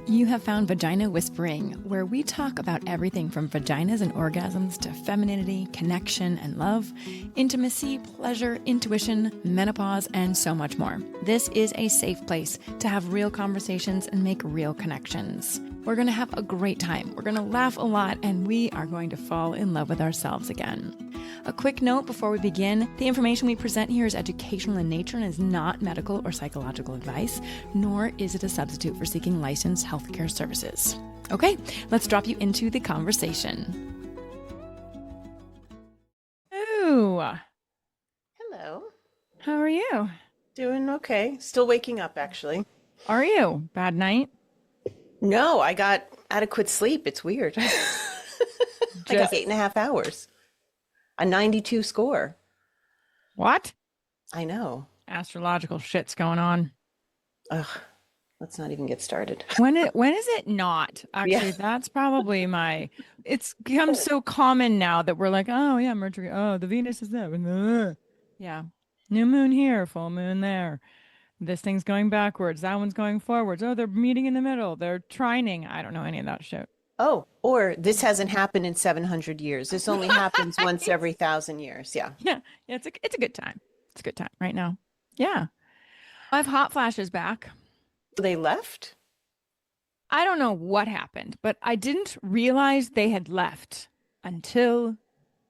You have found Vagina Whispering, where we talk about everything from vaginas and orgasms to femininity, connection and love, intimacy, pleasure, intuition, menopause, and so much more. This is a safe place to have real conversations and make real connections. We're going to have a great time. We're going to laugh a lot, and we are going to fall in love with ourselves again. A quick note before we begin, the information we present here is educational in nature and is not medical or psychological advice, nor is it a substitute for seeking licensed healthcare services. Okay, let's drop you into the conversation. Ooh. Hello. How are you? Doing okay. Still waking up, actually. Are you? Bad night? No, I got adequate sleep. It's weird. I got 8.5 hours. A 92 score. What? I know. Astrological shit's going on. Ugh. Let's not even get started. When is it not? Actually, that's probably it's become so common now that we're like, oh yeah, Mercury, oh, the Venus is there. Yeah. New moon here, full moon there. This thing's going backwards. That one's going forwards. Oh, they're meeting in the middle. They're trining. I don't know any of that shit. Oh, or this hasn't happened in 700 years. This only happens once every 1,000 years. Yeah. Yeah. It's a good time. It's a good time right now. Yeah. I have hot flashes back. They left? I don't know what happened, but I didn't realize they had left until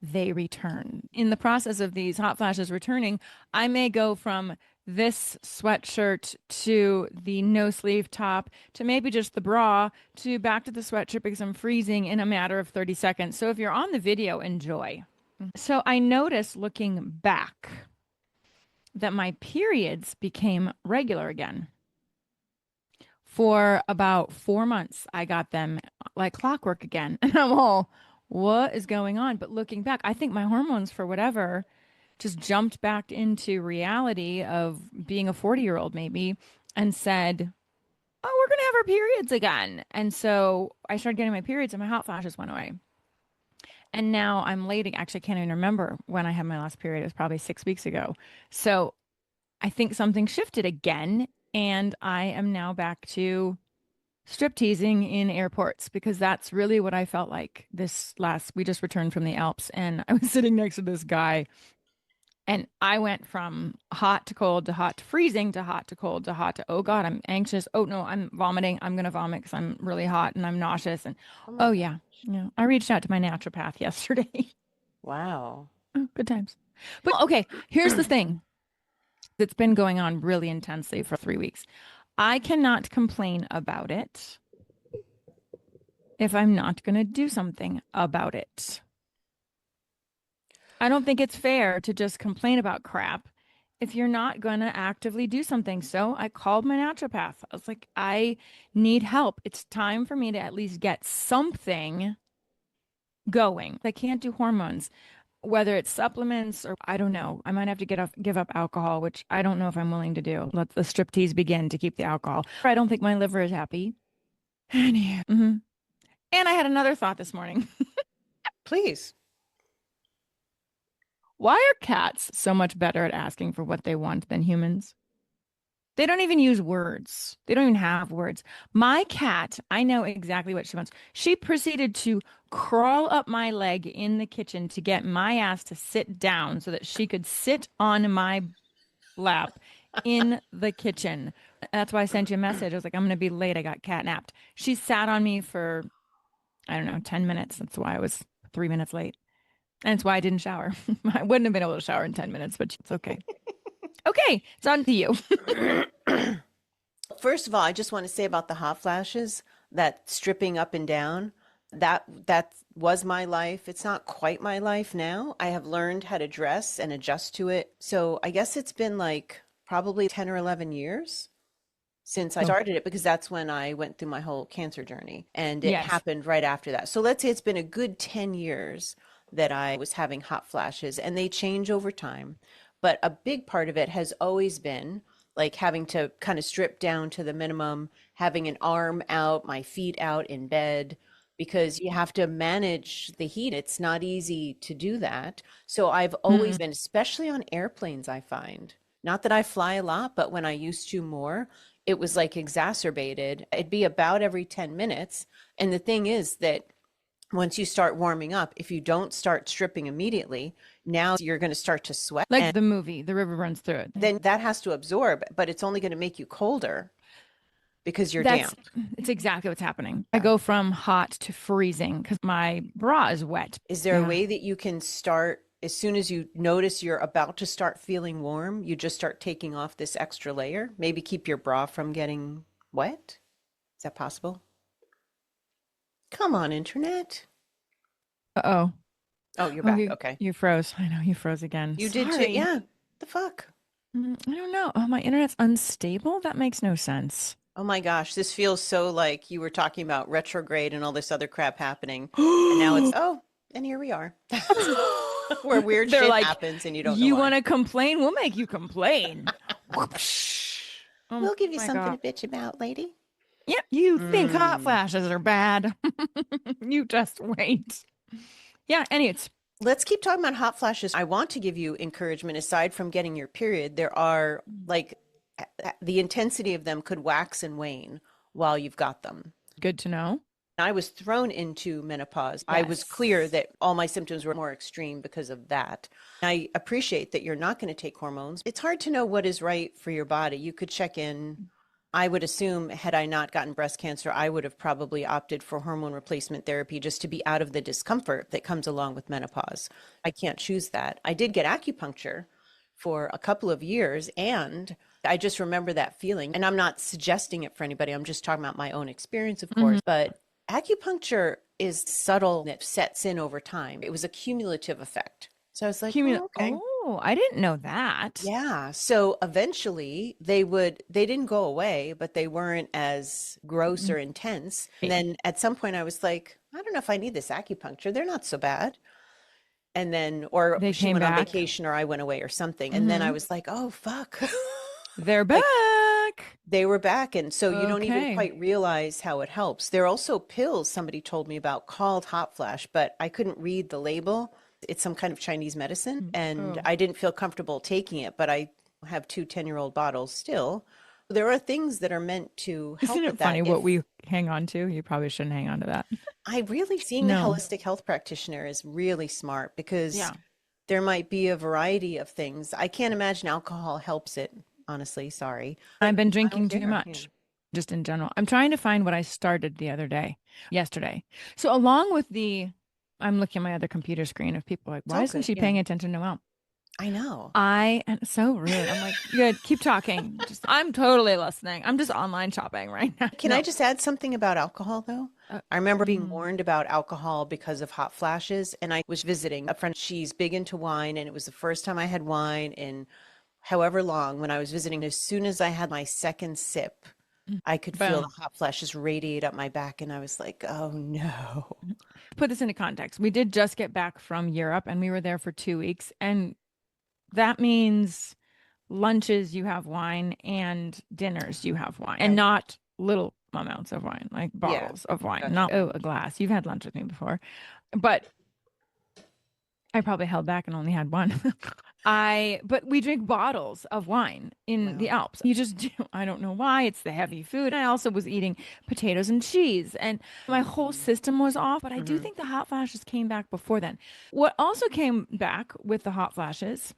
they return. In the process of these hot flashes returning, I may go from this sweatshirt to the no sleeve top to maybe just the bra to back to the sweatshirt because I'm freezing in a matter of 30 seconds. So if you're on the video, enjoy. So I noticed looking back that my periods became regular again. For about 4 months, I got them like clockwork again. And I'm all, what is going on? But looking back, I think my hormones, for whatever, just jumped back into reality of being a 40-year-old maybe and said, oh, we're going to have our periods again. And so I started getting my periods and my hot flashes went away. And now I'm late. Actually, I can't even remember when I had my last period. It was probably 6 weeks ago. So I think something shifted again. And I am now back to strip teasing in airports because that's really what I felt like we just returned from the Alps and I was sitting next to this guy and I went from hot to cold to hot to freezing to hot to cold to hot to, oh God, I'm anxious. Oh no, I'm vomiting. I'm going to vomit because I'm really hot and I'm nauseous. And oh yeah, I reached out to my naturopath yesterday. Wow. Oh, good times. But okay, here's the thing. It's been going on really intensely for 3 weeks. I cannot complain about it if I'm not going to do something about it. I don't think it's fair to just complain about crap if you're not going to actively do something. So I called my naturopath. I was like, I need help. It's time for me to at least get something going. I can't do hormones. Whether it's supplements or I don't know, I might have to give up alcohol, which I don't know if I'm willing to do. Let the striptease begin to keep the alcohol. I don't think my liver is happy. And I had another thought this morning. Please. Why are cats so much better at asking for what they want than humans? They don't even use words. They don't even have words. My cat, I know exactly what she wants. She proceeded to crawl up my leg in the kitchen to get my ass to sit down so that she could sit on my lap in the kitchen. That's why I sent you a message. I was like, I'm going to be late. I got catnapped. She sat on me for, I don't know, 10 minutes. That's why I was 3 minutes late. And it's why I didn't shower. I wouldn't have been able to shower in 10 minutes, but it's okay. Okay, it's on to you. First of all, I just want to say about the hot flashes, that stripping up and down, that was my life. It's not quite my life now. I have learned how to dress and adjust to it. So I guess it's been like probably 10 or 11 years since I started it because that's when I went through my whole cancer journey and it happened right after that. So let's say it's been a good 10 years that I was having hot flashes and they change over time. But a big part of it has always been like having to kind of strip down to the minimum, having an arm out, my feet out in bed, because you have to manage the heat. It's not easy to do that. So I've always been, especially on airplanes, I find, not that I fly a lot, but when I used to more, it was like exacerbated. It'd be about every 10 minutes. And the thing is that once you start warming up, if you don't start stripping immediately, now you're going to start to sweat. Like And the movie, The River Runs Through It. then that has to absorb, but it's only going to make you colder because you're That's damp. it's exactly what's happening. I Yeah. go from hot to freezing because my bra is wet. Is there a Yeah. way that you can start as soon as you notice you're about to start feeling warm, you just start taking off this extra layer? Maybe keep your bra from getting wet? Is that possible? Come on, internet. Uh-oh. Oh, you're Oh, back. you Okay. you froze. I know you froze again. You did too. Sorry. Yeah. The fuck? I don't know. Oh, my internet's unstable? That makes no sense. Oh my gosh, this feels so like you were talking about retrograde and all this other crap happening. And now it's, oh, and here we are, where weird They're shit like, happens and you don't know you why. want to complain? We'll make you complain. Whoopsh. Oh We'll give you my something God. to bitch about, lady. Yeah, you think hot Mm. flashes are bad. You just wait. Yeah, and it's Let's keep talking about hot flashes. I want to give you encouragement aside from getting your period. There are like the intensity of them could wax and wane while you've got them. good to know. I was thrown into menopause. I was clear Yes. that all my symptoms were more extreme because of that. I appreciate that you're not going to take hormones. It's hard to know what is right for your body. You could check in. I would assume, had I not gotten breast cancer, I would have probably opted for hormone replacement therapy just to be out of the discomfort that comes along with menopause. I can't choose that. I did get acupuncture for a couple of years, and I just remember that feeling. And I'm not suggesting it for anybody. I'm just talking about my own experience, of Mhm. course. But acupuncture is subtle and it sets in over time. It was a cumulative effect. So I was like, oh, okay. Oh, I didn't know that. Yeah. So eventually they didn't go away, but they weren't as gross or intense. And Right. then at some point I was like, I don't know if I need this acupuncture. They're not so bad. And then, or They she came went on back. vacation or I went away or something. And then I Hmm. was like, oh, fuck. They're Like back. they were back. And so you don't even Okay. quite realize how it helps. There are also pills somebody told me about called hot flash, but I couldn't read the label. It's some kind of Chinese medicine. And Oh, I didn't feel comfortable taking it, but I have two 10-year-old bottles still. There are things that are meant to isn't help with it that. funny what If we hang on to? You probably shouldn't hang on to that. I really seeing a No. holistic health practitioner is really smart because Yeah. there might be a variety of things. I can't imagine alcohol helps it, honestly. Sorry. I've But been I don't drinking too care. Yeah. much, just in general. I'm trying to find what I started the other day, yesterday. So along with I'm looking at my other computer screen of people like, It's why all isn't good. she Yeah. paying attention to Mel? I know. And it's so rude. I'm like, good, keep talking. I'm totally listening. I'm just online shopping right now. Can I No. just add something about alcohol, though? Uh, I remember being mm, warned about alcohol because of hot flashes, and I was visiting a friend. She's big into wine, and it was the first time I had wine in however long when I was visiting. As soon as I had my second sip, I could feel the boom. hot flashes radiate up my back, and I was like, oh no. Put this into context. We did just get back from Europe and we were there for 2 weeks. And that means lunches you have wine and dinners you have wine and Okay. not little amounts of wine, like Yeah. bottles of wine, not Gotcha. oh, a glass. You've had lunch with me before, but I probably held back and only had one. But we drink bottles of wine in the Wow. Alps. You just do. I don't know why. It's the heavy food. I also was eating potatoes and cheese, and my whole Mm-hmm. system was off. But I do Mm-hmm. think the hot flashes came back before then. What also came back with the hot flashes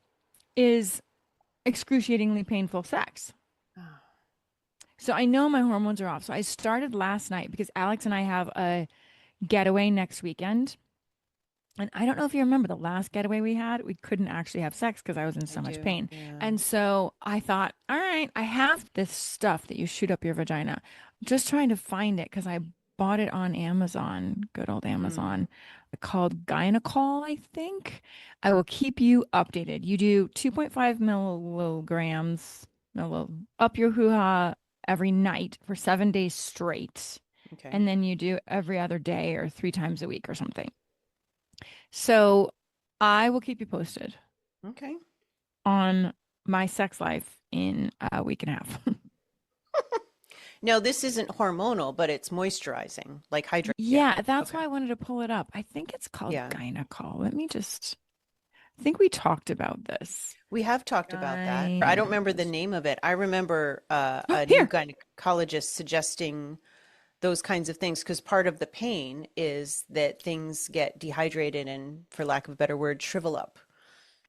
is excruciatingly painful sex. So I know my hormones are off. So I started last night because Alex and I have a getaway next weekend. And I don't know if you remember the last getaway we had, we couldn't actually have sex because I was in I so much do. pain. Yeah. And so I thought, all right, I have this stuff that you shoot up your vagina. Just trying to find it because I bought it on Amazon, good old Mm. Amazon, called Gynecol, I think. I will keep you updated. You do 2.5 up your hoo-ha every night for 7 days straight. Okay. And then you do every other day or 3 times a week or something. So I will keep you posted Okay. on my sex life in a week and a half. No, this isn't hormonal, but it's moisturizing, like hydrate. Yeah. Yeah, that's Okay. why I wanted to pull it up. I think it's called Yeah. Gynecol. Let me just I think we talked about this. We have talked about that. I don't remember the name of it. I remember a new Here. gynecologist suggesting those kinds of things because part of the pain is that things get dehydrated and, for lack of a better word, shrivel up.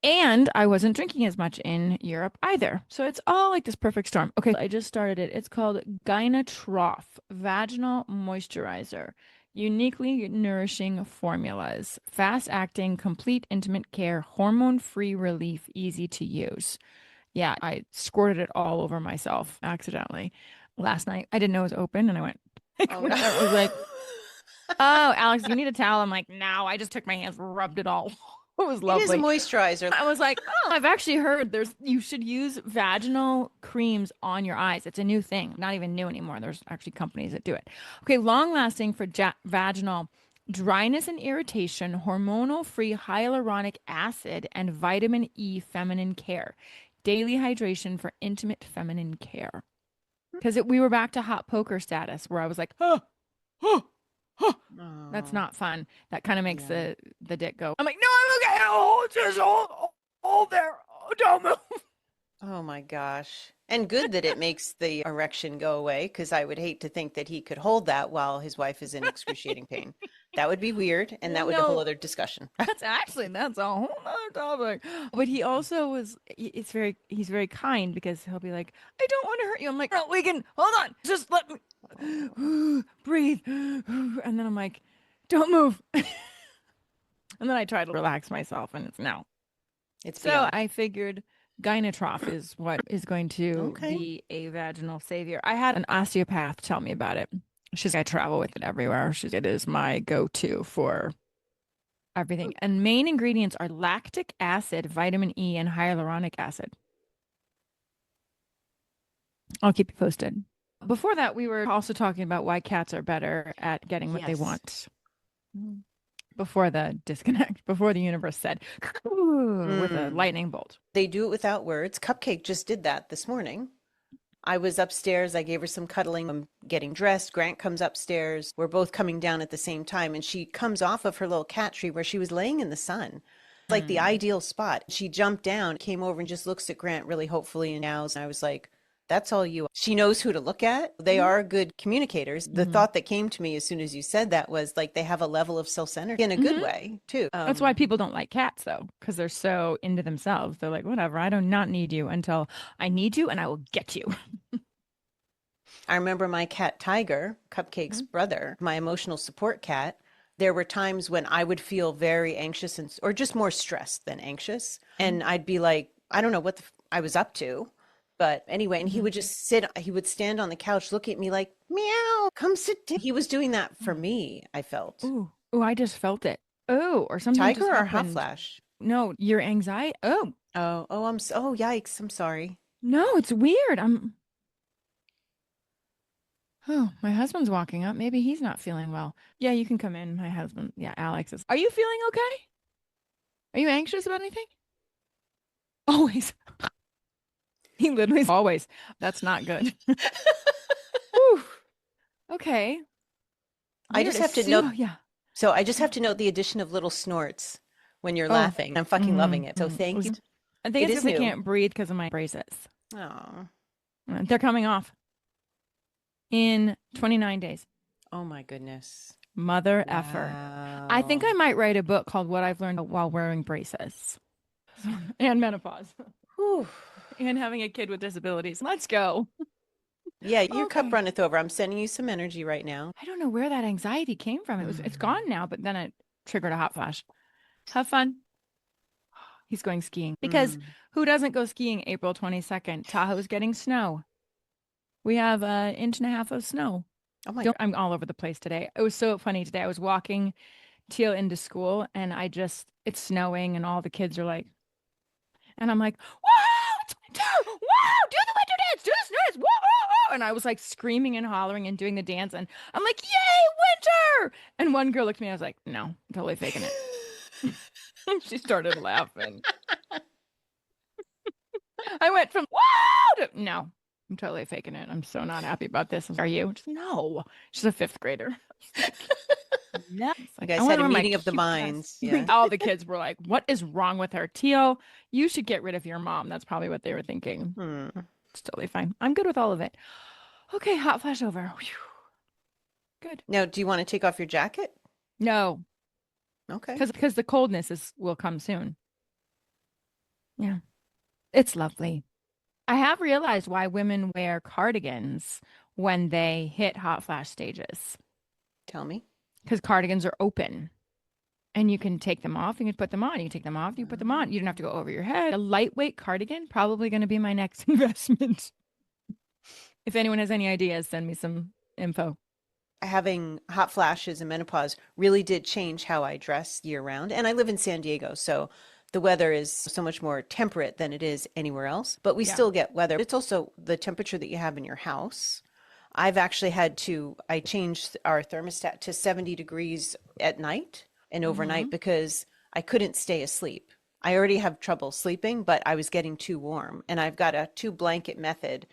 And I wasn't drinking as much in Europe either. So it's all like this perfect storm. Okay, I just started it. It's called Gynatrof Vaginal Moisturizer. Uniquely nourishing formulas, fast acting, complete intimate care, hormone free relief, easy to use. Yeah, I squirted it all over myself accidentally last night. I didn't know it was open and I went, Oh no. I was like, oh, Alex, you need a towel. I'm like, no, I just took my hands, rubbed it all. It was It is a lovely. moisturizer. I was like, oh, I've actually heard you should use vaginal creams on your eyes. It's a new thing, not even new anymore. There's actually companies that do it. Okay, long lasting for vaginal dryness and irritation, hormonal free hyaluronic acid, and vitamin E feminine care. Daily hydration for intimate feminine care. Because we were back to hot poker status where I was like, oh, oh, oh. That's Oh, not fun. That kind of makes yeah. the dick go. I'm like, no, I'm okay. Oh, just hold there. Oh, don't move. Oh my gosh. And good that it makes the erection go away because I would hate to think that he could hold that while his wife is in excruciating pain. That would be weird, and Well, that would be a whole no, other discussion. that's a whole nother topic. But he also he's very kind because he'll be like, I don't want to hurt you. I'm like, no, we can hold on. Just let Oh, me breathe. And then I'm like, don't move. And then I try to relax myself and it's no. it's So beyond. I figured Gynatrof is what is going to Okay. be a vaginal savior. I had an osteopath tell me about it. I travel with it everywhere. It is my go-to for everything. And main ingredients are lactic acid, vitamin E, and hyaluronic acid. I'll keep you posted. Before that, we were also talking about why cats are better at getting what they Yes. want. Before the disconnect, before the universe said with a Mm. lightning bolt. They do it without words. Cupcake just did that this morning. I was upstairs. I gave her some cuddling. I'm getting dressed. Grant comes upstairs. We're both coming down at the same time. And she comes off of her little cat tree where she was laying in the sun. Like the Mm. ideal spot. She jumped down, came over and just looks at Grant really hopefully and meows. And I was like, that's all you. She knows who to look at. They Mhm. are good communicators. The Mhm. thought that came to me as soon as you said that was like they have a level of self-centered in a good Mhm. way too. That's why people don't like cats, though, because they're so into themselves. They're like, whatever, I do not need you until I need you and I will get you. I remember my cat Tiger, Cupcake's brother, my emotional support cat. There were times when I would feel very anxious and or just more stressed than anxious, and I'd be like, I don't know what I was up to, but anyway, and he Mhm. would just sit. He would stand on the couch, look at me like, meow, come sit down. He was doing that for me. I felt. Ooh, ooh, I just felt it. Oh, or something Tiger just or hot happened. flash? No, your anxiety. Oh, Oh, oh, yikes! I'm sorry. no, it's weird. Oh, my husband's walking up. Maybe he's not feeling well. Yeah, you can come in. My husband. Yeah, Alex is. Are you feeling okay? Are you anxious about anything? Always. He literally is always. That's not good. Whew. Okay. I Weird. just As have to note. soon, yeah. So I just have to note the addition of little snorts when you're Oh, laughing. I'm fucking loving it. So thank you. I think It it's is because I new. can't breathe because of my braces. Oh, They're coming off in 29 days. oh my goodness. Mother effer. I think I Wow. might write a book called What I've Learned While Wearing Braces and Menopause Whew. and having a kid with disabilities. Let's go. Yeah, your cup Okay. runneth over. I'm sending you some energy right now. I don't know where that anxiety came from. It's Mm. gone now, but then it triggered a hot flash. Have fun. He's going skiing because Mm. who doesn't go skiing April 22nd? Tahoe's getting snow. We have an inch and a half of snow. Oh my Don't God. I'm all over the place today. It was so funny today. I was walking Teal into school and it's snowing and all the kids are like, and I'm like, wow, it's winter. Wow, do the winter dance, do the snow dance. Whoa, whoa, whoa. And I was like screaming and hollering and doing the dance. And I'm like, yay, winter. And one girl looked at me. I was like, no, I'm totally faking it. She started laughing. I went from wow to no, I'm totally faking it. I'm so not happy about this. Are you? No. She's a fifth grader. No. It's You like, I guys had wonder a where my meeting of the cute dress. minds. Yeah. All the kids were like, what is wrong with her? Teal, you should get rid of your mom. That's probably what they were thinking. Hmm. It's totally fine. I'm good with all of it. Okay, hot flash over. Whew. Good. Now, do you want to take off your jacket? No, Okay. because the coldness is will come soon. Yeah, it's lovely. I have realized why women wear cardigans when they hit hot flash stages. Tell me. Because cardigans are open and you can take them off, you can put them on, you can take them off, you put them on. You don't have to go over your head. A lightweight cardigan, probably going to be my next investment. If anyone has any ideas, send me some info. Having hot flashes and menopause really did change how I dress year round. And I live in San Diego, so the weather is so much more temperate than it is anywhere else, but we Yeah. still get weather. It's also the temperature that you have in your house. I've actually I changed our thermostat to 70 degrees at night and Hmm. overnight because I couldn't stay asleep. I already have trouble sleeping, but I was getting too warm. And I've got a two blanket method.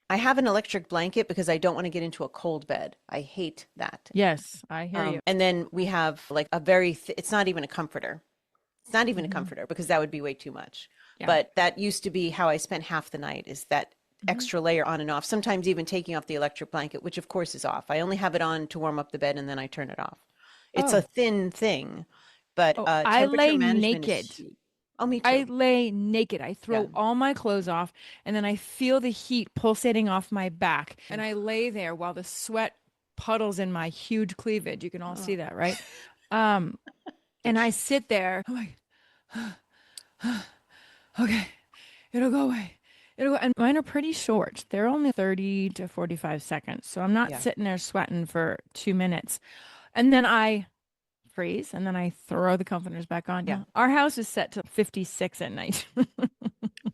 I have an electric blanket because I don't want to get into a cold bed. I hate that. Yes, I hear you. And then we have like a very, it's not even a comforter. It's not even a Hmm. comforter because that would be way too much. Yeah. But that used to be how I spent half the night is that Hmm. extra layer on and off, sometimes even taking off the electric blanket, which of course is off. I only have it on to warm up the bed and then I turn it off. It's a Oh, thin thing, but oh, I temperature lay management is naked. huge. Oh, me I too. lay naked. I Yeah. throw all my clothes off and then I feel the heat pulsating off my back. And I lay there while the sweat puddles in my huge cleavage. You can all Oh. see that, right? Um, and I sit there. I'm like, okay, it'll go away. It'll go. And mine are pretty short. They're only 30 to 45 seconds. So I'm not Yeah. sitting there sweating for 2 minutes. And then I freeze and then I throw the comforters back on. Yeah. Now, our house is set to 56 at night.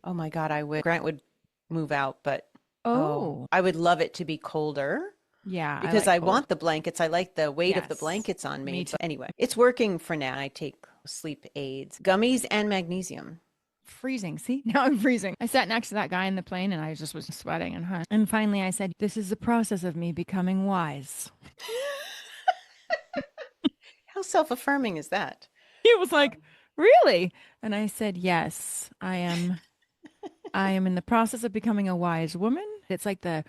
Oh my God, I would. Grant would move out, but oh, Oh, I would love it to be colder yeah, I because like I cold. want the blankets. I like the weight of the Yes, blankets on me. me too. But anyway, it's working for now. I take sleep aids, gummies, and magnesium. Freezing. See, now I'm freezing. I sat next to that guy in the plane and I just was sweating and hot. And finally I said, this is the process of me becoming wise. How self-affirming is that? He was like, really? And I said, yes, I am. I am in the process of becoming a wise woman. It's like the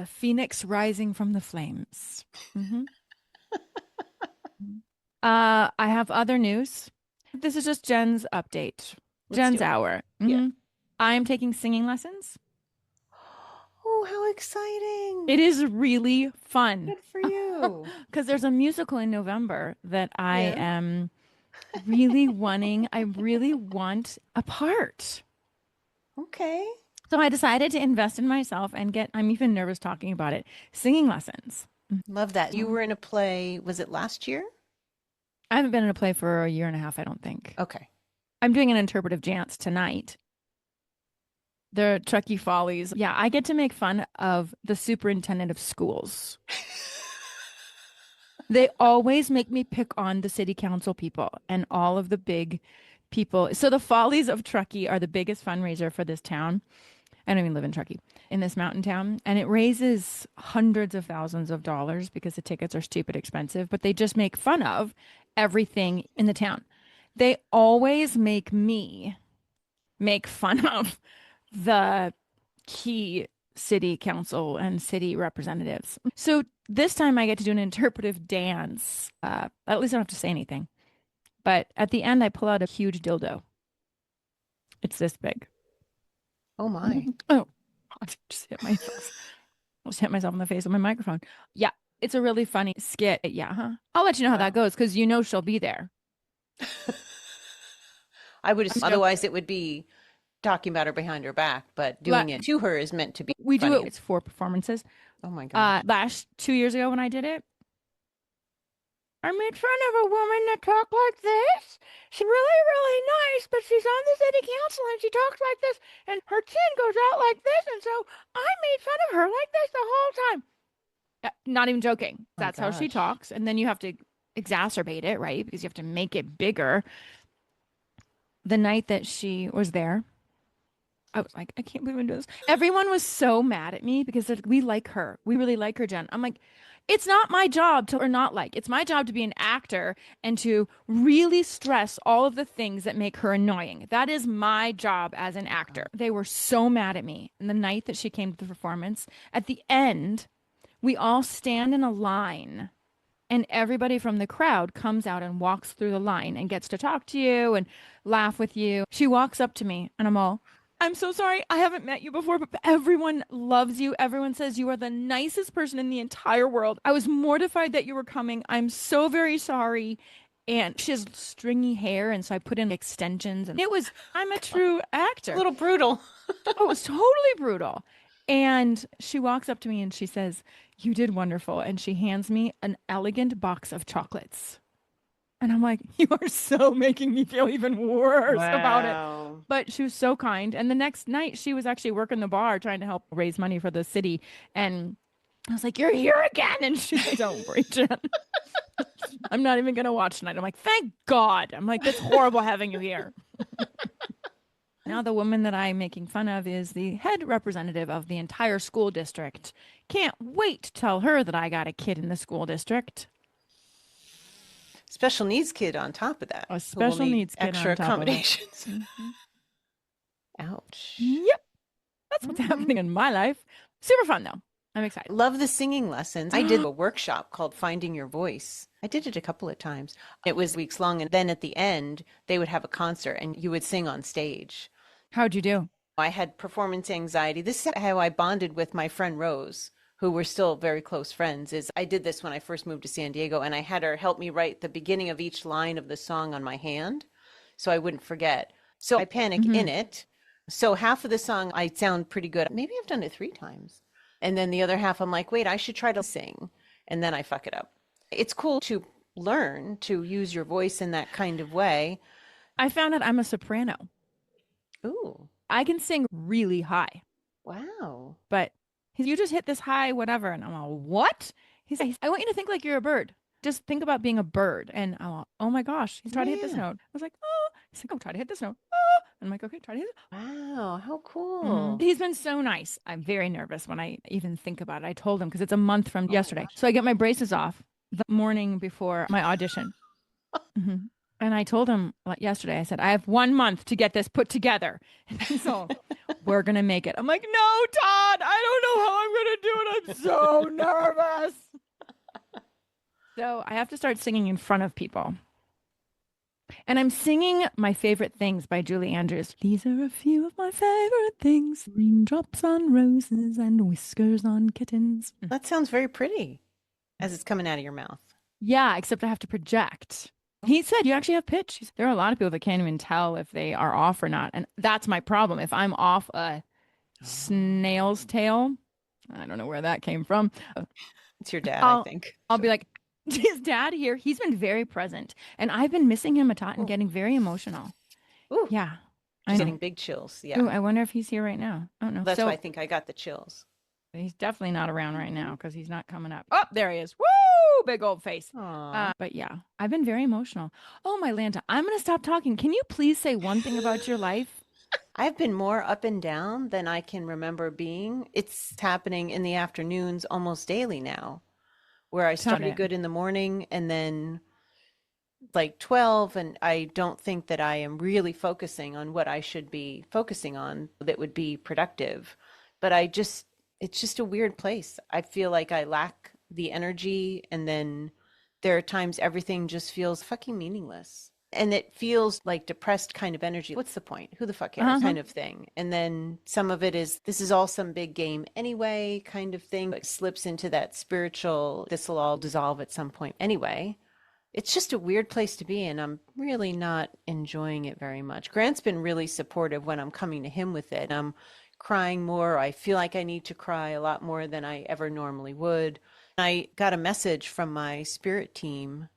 phoenix rising from the flames. Hmm. I have other news. This is just Jen's update. Let's Jen's do it. hour. Yeah. I am taking singing lessons. Oh, how exciting. It is really fun Good for you. because there's a musical in November that I Yeah. am really wanting. I really want a part. Okay. So I decided to invest in myself and I'm even nervous talking about it, singing lessons. Love that. You Mhm. were in a play, was it last year? I haven't been in a play for a year and a half, I don't think. Okay. I'm doing an interpretive dance tonight. The Truckee Follies. Yeah, I get to make fun of the superintendent of schools. They always make me pick on the city council people and all of the big people. So the Follies of Truckee are the biggest fundraiser for this town. I don't even live in Truckee, in this mountain town. And it raises hundreds of thousands of dollars because the tickets are stupid expensive, but they just make fun of everything in the town. They always make me make fun of the key city council and city representatives. So this time I get to do an interpretive dance. At least I don't have to say anything. But at the end, I pull out a huge dildo. It's this big. Oh my. Oh, I just hit myself. Almost hit myself in the face with my microphone. Yeah, it's a really funny skit. Yeah, huh? I'll let you know how that Wow. goes because you know she'll be there. I would I'm assume joking. otherwise it would be talking about her behind her back, but La- doing it to her is meant to be we do it. funny. It's 4 performances. Oh my gosh. Last 2 years ago when I did it, I made fun of a woman that talked like this. She's really, really nice, but she's on the city council and she talks like this, and her chin goes out like this, and so I made fun of her like this the whole time. Not even joking. My That's how she gosh. talks, and then you have to exacerbate it, right? Because you have to make it bigger. The night that she was there, I was like, I can't believe I'm doing this. Everyone was so mad at me because they're like, we like her. We really like her, Jen. I'm like, it's not my job to or not like. It's my job to be an actor and to really stress all of the things that make her annoying. That is my job as an actor. They were so mad at me. And the night that she came to the performance, at the end, we all stand in a line and everybody from the crowd comes out and walks through the line and gets to talk to you and laugh with you. She walks up to me and I'm all, I'm so sorry. I haven't met you before, but everyone loves you. Everyone says you are the nicest person in the entire world. I was mortified that you were coming. I'm so very sorry. And she has stringy hair. And so I put in extensions and it was, I'm a true A actor. little brutal. Oh, it was totally brutal. And she walks up to me and she says, you did wonderful. And she hands me an elegant box of chocolates. And I'm like, you are so making me feel even worse about it. Wow. But she was so kind. And the next night, she was actually working the bar trying to help raise money for the city. And I was like, you're here again. And she's like, don't worry, Jen. I'm not even going to watch tonight. I'm like, thank God. I'm like, that's horrible having you here. Now the woman that I'm making fun of is the head representative of the entire school district. Can't wait to tell her that I got a kid in the school district. Special needs kid on top of that, A who will special need needs kid extra on top of it. accommodations. Mhm. Ouch. Yep, that's what's Mhm. happening in my life. Super fun though. I'm excited. Love the singing lessons. I did a workshop called Finding Your Voice. I did it a couple of times. It was weeks long. And then at the end, they would have a concert and you would sing on stage. How'd you do? I had performance anxiety. This is how I bonded with my friend Rose, who we're still very close friends. Is I did this when I first moved to San Diego and I had her help me write the beginning of each line of the song on my hand so I wouldn't forget. So I panic Hmm. in it. So half of the song I sound pretty good. Maybe I've done it 3 times. And then the other half I'm like, wait, I should try to sing. And then I fuck it up. It's cool to learn to use your voice in that kind of way. I found out I'm a soprano. Ooh, I can sing really high, wow. but you just hit this high, whatever. And I'm all, what? He's like, I want you to think like you're a bird. Just think about being a bird. And I'm all, oh my gosh, he's trying to hit this Yeah. note. I was like, oh, he's like, oh, try to hit this note. Oh. And I'm like, okay, try to hit it. Wow, how Mhm. cool. He's been so nice. I'm very nervous when I even think about it. I told him because it's a month from Oh my yesterday. gosh. So I get my braces off the morning before my audition. Mhm. And I told him yesterday, I said, I have 1 month to get this put together. And so we're going to make it. I'm like, no, Todd, I don't know how I'm going to do it. I'm so nervous. So I have to start singing in front of people. And I'm singing My Favorite Things by Julie Andrews. These are a few of my favorite things. Raindrops on roses and whiskers on kittens. That sounds very pretty as it's coming out of your mouth. Yeah, except I have to project. He said, you actually have pitch. There are a lot of people that can't even tell if they are off or not. And that's my problem. If I'm off a snail's tail, I don't know where that came from. It's your dad, I I'll think. I'll be like, is dad here? He's been very present. And I've been missing him a ton and Oh, getting very emotional. ooh, Yeah, I just know. getting big chills. Ooh, Yeah. I wonder if he's here right now. I don't know. That's why I So think I got the chills. he's definitely not around right now because he's not coming up. Oh, there he is. Woo! Big old face. Aw. But yeah, I've been very emotional. Oh, my Lanta, I'm going to stop talking. Can you please say one thing about your life? I've been more up and down than I can remember being. It's happening in the afternoons almost daily now, where I Tell start pretty it. good in the morning and then like 12, and I don't think that I am really focusing on what I should be focusing on that would be productive. But it's just a weird place. I feel like I lack the energy, and then there are times everything just feels fucking meaningless. And it feels like depressed kind of energy. What's the point? Who the fuck cares? Uh-huh. Kind of thing. And then some of it is, this is all some big game anyway, kind of thing. It slips into that spiritual, this will all dissolve at some point anyway. It's just a weird place to be, and I'm really not enjoying it very much. Grant's been really supportive when I'm coming to him with it. I'm crying more. I feel like I need to cry a lot more than I ever normally would. I got a message from my spirit team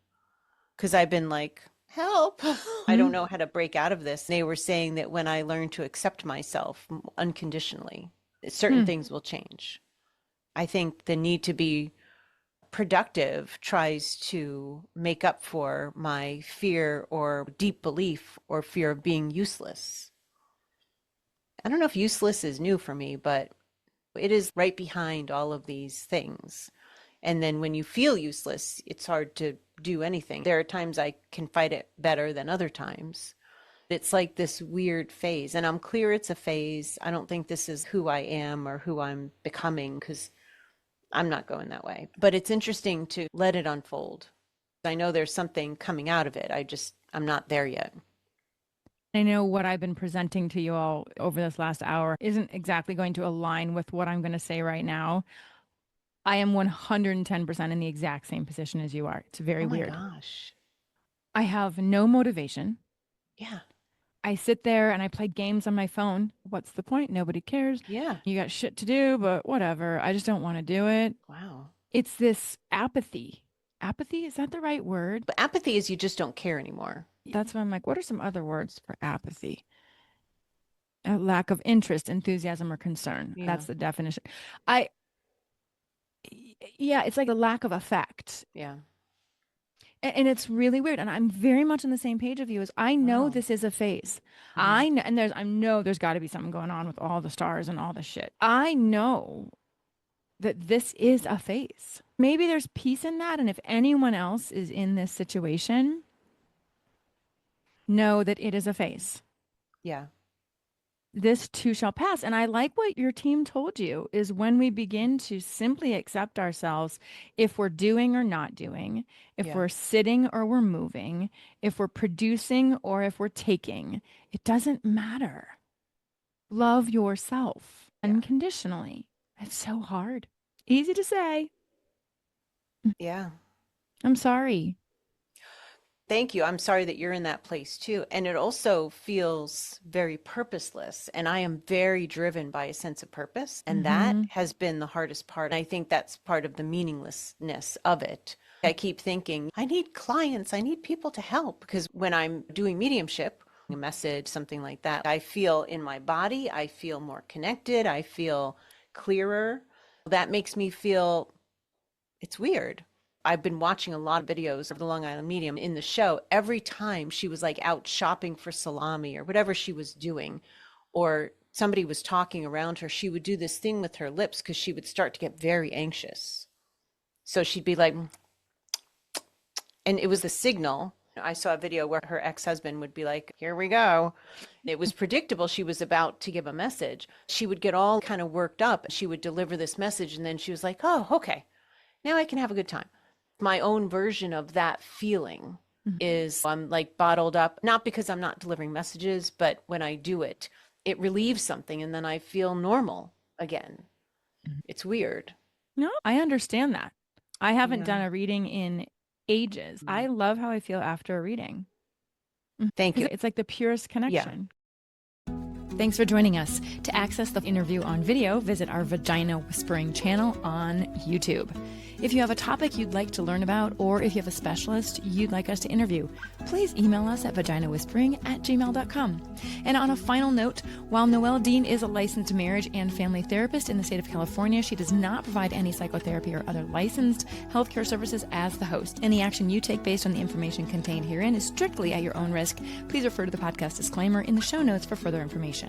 because I've been like, help. I don't know how to break out of this. They were saying that when I learn to accept myself unconditionally, certain Hmm. things will change. I think the need to be productive tries to make up for my fear or deep belief or fear of being useless. I don't know if useless is new for me, but it is right behind all of these things. And then when you feel useless, it's hard to do anything. There are times I can fight it better than other times. It's like this weird phase, and I'm clear it's a phase. I don't think this is who I am or who I'm becoming because I'm not going that way. But it's interesting to let it unfold. I know there's something coming out of it. I'm not there yet. I know what I've been presenting to you all over this last hour isn't exactly going to align with what I'm going to say right now. I am 110% in the exact same position as you are. It's very Oh my weird. gosh. I have no motivation. Yeah. I sit there and I play games on my phone. What's the point? Nobody cares. Yeah. You got shit to do, but whatever. I just don't want to do it. Wow. It's this apathy. Apathy, is that the right word? But apathy is you just don't care anymore. That's why I'm like, what are some other words for apathy? A lack of interest, enthusiasm, or concern. Yeah. That's the definition. I, yeah, it's like a lack of effect. Yeah. And it's really weird. And I'm very much on the same page of you as I know Wow. this is a phase. Mhm. I know, and I know there's got to be something going on with all the stars and all the shit. I know that this is a phase. Maybe there's peace in that. And if anyone else is in this situation, know that it is a phase. Yeah. This too shall pass. And I like what your team told you is when we begin to simply accept ourselves, if we're doing or not doing, if Yeah. we're sitting or we're moving, if we're producing or if we're taking, it doesn't matter. Love yourself Yeah. unconditionally. It's so hard. Easy to say. Yeah. I'm sorry. Thank you. I'm sorry that you're in that place too. And it also feels very purposeless. And I am very driven by a sense of purpose. And that Mm-hmm. has been the hardest part. I think that's part of the meaninglessness of it. I keep thinking, I need clients, I need people to help. Because when I'm doing mediumship, a message, something like that, I feel in my body, I feel more connected, I feel clearer. That makes me feel it's weird. I've been watching a lot of videos of the Long Island Medium in the show. Every time she was like out shopping for salami or whatever she was doing, or somebody was talking around her, she would do this thing with her lips because she would start to get very anxious. So she'd be like, and it was a signal. I saw a video where her ex-husband would be like, here we go. It was predictable she was about to give a message. She would get all kind of worked up. She would deliver this message, and then she was like, oh, okay, now I can have a good time. My own version of that feeling is I'm like bottled up, not because I'm not delivering messages, but when I do it, it relieves something and then I feel normal again. It's weird. No, I understand that. I haven't Yeah. done a reading in ages. I love how I feel after a reading. Thank you. It's like the purest Yeah. connection. Thanks for joining us. To access the interview on video, visit our Vagina Whispering channel on YouTube. If you have a topic you'd like to learn about, or if you have a specialist you'd like us to interview, please email us at vaginawhispering@gmail.com. And on a final note, while Noelle Dean is a licensed marriage and family therapist in the state of California, she does not provide any psychotherapy or other licensed healthcare services as the host. Any action you take based on the information contained herein is strictly at your own risk. Please refer to the podcast disclaimer in the show notes for further information.